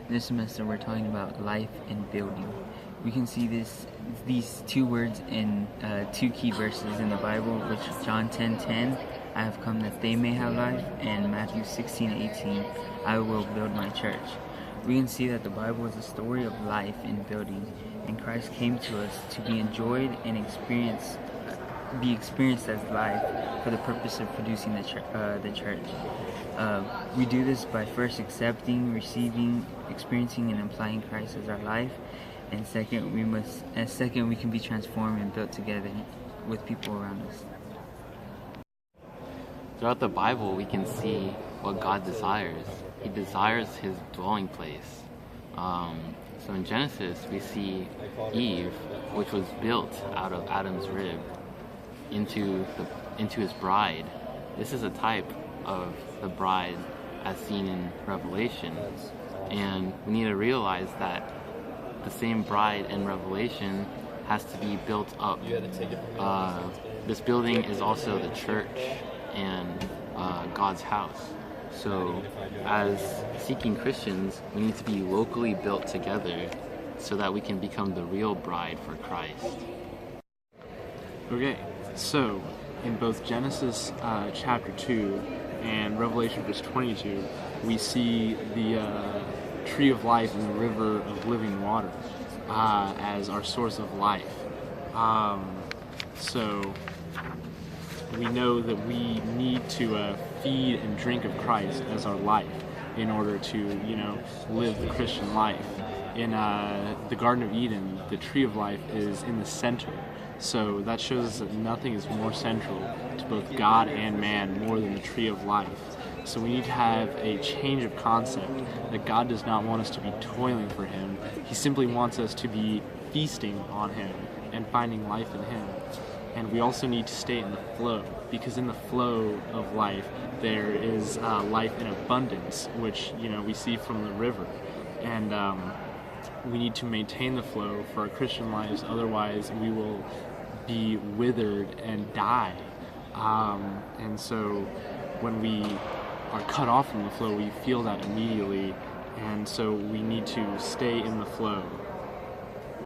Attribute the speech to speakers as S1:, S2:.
S1: This semester we're talking about life and building. We can see these two words in two key verses in the Bible, which is John 10:10, I have come that they may have life, and Matthew 16:18, I will build my church. We can see that the Bible is a story of life and building, and Christ came to us to be enjoyed and be experienced as life for the purpose of producing the church. We do this by first accepting, receiving, experiencing, and applying Christ as our life. And second, we can be transformed and built together with people around us.
S2: Throughout the Bible, we can see what God desires. He desires His dwelling place. So in Genesis, we see Eve, which was built out of Adam's rib, into his bride. This is a type of the bride as seen in Revelation, and we need to realize that the same bride in Revelation has to be built up. This building is also the church and God's house. So as seeking Christians, we need to be locally built together so that we can become the real bride for Christ.
S3: Okay, so in both Genesis chapter 2 and Revelation verse 22, we see the tree of life and the river of living water as our source of life. So we know that we need to feed and drink of Christ as our life in order to, live the Christian life. In the Garden of Eden, the tree of life is in the center. So that shows us that nothing is more central to both God and man more than the tree of life. So we need to have a change of concept that God does not want us to be toiling for Him. He simply wants us to be feasting on Him and finding life in Him. And we also need to stay in the flow, because in the flow of life there is life in abundance, which we see from the river. And we need to maintain the flow for our Christian lives, otherwise we will be withered and die. And so when we are cut off from the flow, we feel that immediately, and so we need to stay in the flow.